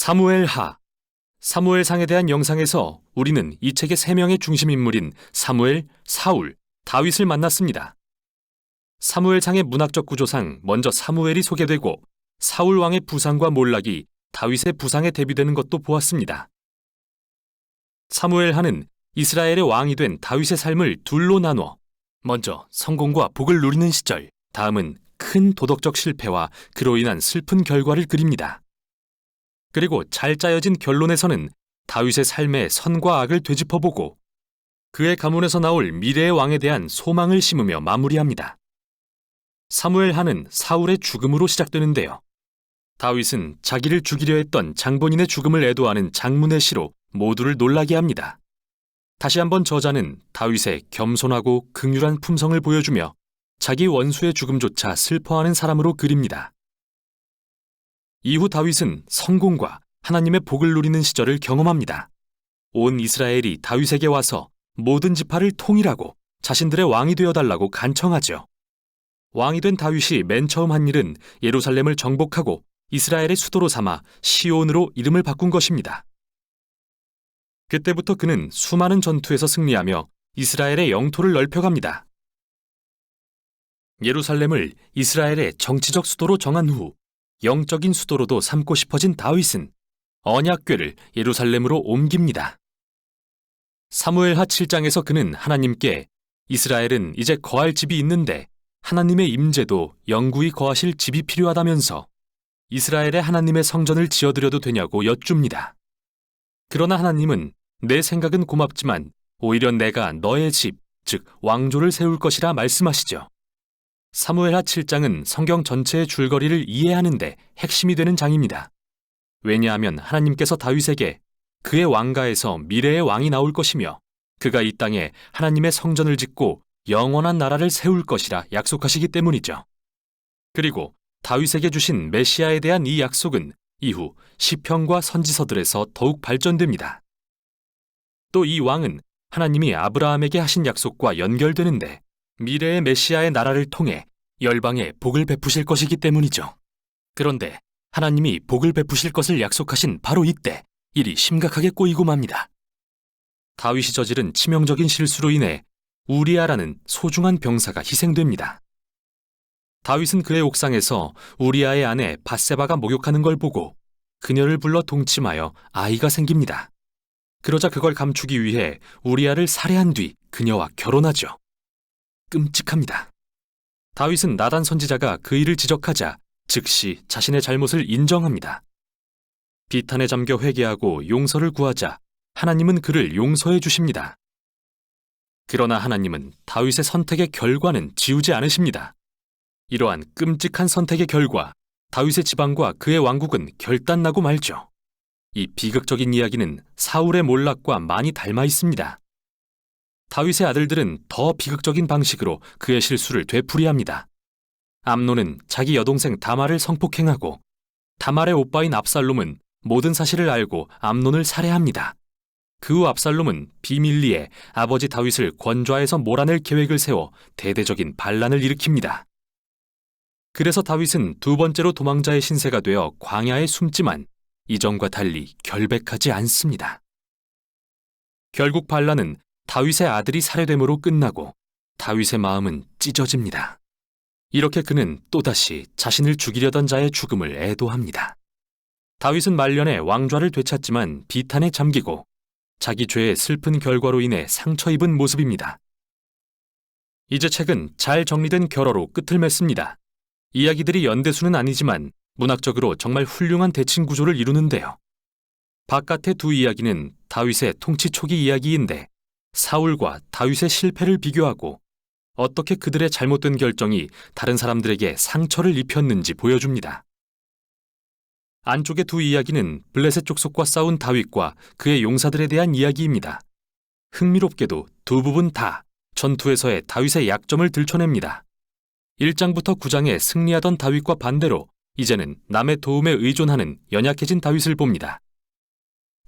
사무엘하. 사무엘상에 대한 영상에서 우리는 이 책의 세 명의 중심 인물인 사무엘, 사울, 다윗을 만났습니다. 사무엘상의 문학적 구조상 먼저 사무엘이 소개되고 사울 왕의 부상과 몰락이 다윗의 부상에 대비되는 것도 보았습니다. 사무엘하는 이스라엘의 왕이 된 다윗의 삶을 둘로 나누어 먼저 성공과 복을 누리는 시절, 다음은 큰 도덕적 실패와 그로 인한 슬픈 결과를 그립니다. 그리고 잘 짜여진 결론에서는 다윗의 삶의 선과 악을 되짚어보고 그의 가문에서 나올 미래의 왕에 대한 소망을 심으며 마무리합니다. 사무엘하는 사울의 죽음으로 시작되는데요. 다윗은 자기를 죽이려 했던 장본인의 죽음을 애도하는 장문의 시로 모두를 놀라게 합니다. 다시 한번 저자는 다윗의 겸손하고 긍휼한 품성을 보여주며 자기 원수의 죽음조차 슬퍼하는 사람으로 그립니다. 이후 다윗은 성공과 하나님의 복을 누리는 시절을 경험합니다. 온 이스라엘이 다윗에게 와서 모든 지파를 통일하고 자신들의 왕이 되어달라고 간청하죠. 왕이 된 다윗이 맨 처음 한 일은 예루살렘을 정복하고 이스라엘의 수도로 삼아 시온으로 이름을 바꾼 것입니다. 그때부터 그는 수많은 전투에서 승리하며 이스라엘의 영토를 넓혀갑니다. 예루살렘을 이스라엘의 정치적 수도로 정한 후 영적인 수도로도 삼고 싶어진 다윗은 언약궤를 예루살렘으로 옮깁니다. 사무엘하 7장에서 그는 하나님께 이스라엘은 이제 거할 집이 있는데 하나님의 임재도 영구히 거하실 집이 필요하다면서 이스라엘의 하나님의 성전을 지어드려도 되냐고 여쭙니다. 그러나 하나님은 내 생각은 고맙지만 오히려 내가 너의 집, 즉 왕조를 세울 것이라 말씀하시죠. 사무엘하 7장은 성경 전체의 줄거리를 이해하는데 핵심이 되는 장입니다. 왜냐하면 하나님께서 다윗에게 그의 왕가에서 미래의 왕이 나올 것이며 그가 이 땅에 하나님의 성전을 짓고 영원한 나라를 세울 것이라 약속하시기 때문이죠. 그리고 다윗에게 주신 메시아에 대한 이 약속은 이후 시편과 선지서들에서 더욱 발전됩니다. 또 이 왕은 하나님이 아브라함에게 하신 약속과 연결되는데 미래의 메시아의 나라를 통해 열방에 복을 베푸실 것이기 때문이죠. 그런데 하나님이 복을 베푸실 것을 약속하신 바로 이때 일이 심각하게 꼬이고 맙니다. 다윗이 저지른 치명적인 실수로 인해 우리아라는 소중한 병사가 희생됩니다. 다윗은 그의 옥상에서 우리아의 아내 밧세바가 목욕하는 걸 보고 그녀를 불러 동침하여 아이가 생깁니다. 그러자 그걸 감추기 위해 우리아를 살해한 뒤 그녀와 결혼하죠. 끔찍합니다. 다윗은 나단 선지자가 그 일을 지적하자 즉시 자신의 잘못을 인정합니다. 비탄에 잠겨 회개하고 용서를 구하자 하나님은 그를 용서해 주십니다. 그러나 하나님은 다윗의 선택의 결과는 지우지 않으십니다. 이러한 끔찍한 선택의 결과 다윗의 지방과 그의 왕국은 결단나고 말죠. 이 비극적인 이야기는 사울의 몰락과 많이 닮아 있습니다. 다윗의 아들들은 더 비극적인 방식으로 그의 실수를 되풀이합니다. 암논은 자기 여동생 다말을 성폭행하고 다말의 오빠인 압살롬은 모든 사실을 알고 암논을 살해합니다. 그 후 압살롬은 비밀리에 아버지 다윗을 권좌에서 몰아낼 계획을 세워 대대적인 반란을 일으킵니다. 그래서 다윗은 두 번째로 도망자의 신세가 되어 광야에 숨지만 이전과 달리 결백하지 않습니다. 결국 반란은 다윗의 아들이 살해됨으로 끝나고 다윗의 마음은 찢어집니다. 이렇게 그는 또다시 자신을 죽이려던 자의 죽음을 애도합니다. 다윗은 말년에 왕좌를 되찾지만 비탄에 잠기고 자기 죄의 슬픈 결과로 인해 상처 입은 모습입니다. 이제 책은 잘 정리된 결어로 끝을 맺습니다. 이야기들이 연대수는 아니지만 문학적으로 정말 훌륭한 대칭 구조를 이루는데요. 바깥의 두 이야기는 다윗의 통치 초기 이야기인데 사울과 다윗의 실패를 비교하고 어떻게 그들의 잘못된 결정이 다른 사람들에게 상처를 입혔는지 보여줍니다. 안쪽의 두 이야기는 블레셋 족속과 싸운 다윗과 그의 용사들에 대한 이야기입니다. 흥미롭게도 두 부분 다 전투에서의 다윗의 약점을 들춰냅니다. 1장부터 9장에 승리하던 다윗과 반대로 이제는 남의 도움에 의존하는 연약해진 다윗을 봅니다.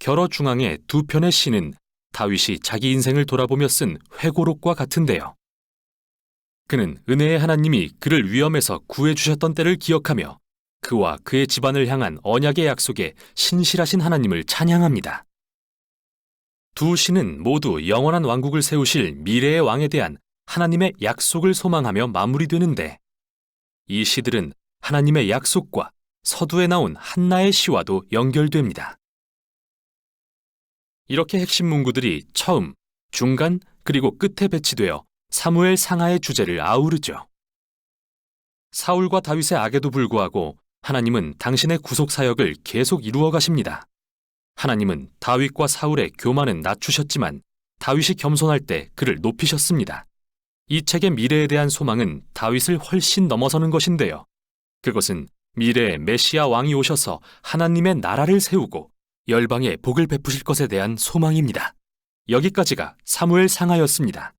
결어 중앙의 두 편의 시는 다윗이 자기 인생을 돌아보며 쓴 회고록과 같은데요. 그는 은혜의 하나님이 그를 위험에서 구해주셨던 때를 기억하며 그와 그의 집안을 향한 언약의 약속에 신실하신 하나님을 찬양합니다. 두 시는 모두 영원한 왕국을 세우실 미래의 왕에 대한 하나님의 약속을 소망하며 마무리되는데, 이 시들은 하나님의 약속과 서두에 나온 한나의 시와도 연결됩니다. 이렇게 핵심 문구들이 처음, 중간, 그리고 끝에 배치되어 사무엘 상하의 주제를 아우르죠. 사울과 다윗의 악에도 불구하고 하나님은 당신의 구속 사역을 계속 이루어 가십니다. 하나님은 다윗과 사울의 교만은 낮추셨지만 다윗이 겸손할 때 그를 높이셨습니다. 이 책의 미래에 대한 소망은 다윗을 훨씬 넘어서는 것인데요. 그것은 미래의 메시아 왕이 오셔서 하나님의 나라를 세우고 열방에 복을 베푸실 것에 대한 소망입니다. 여기까지가 사무엘 상하였습니다.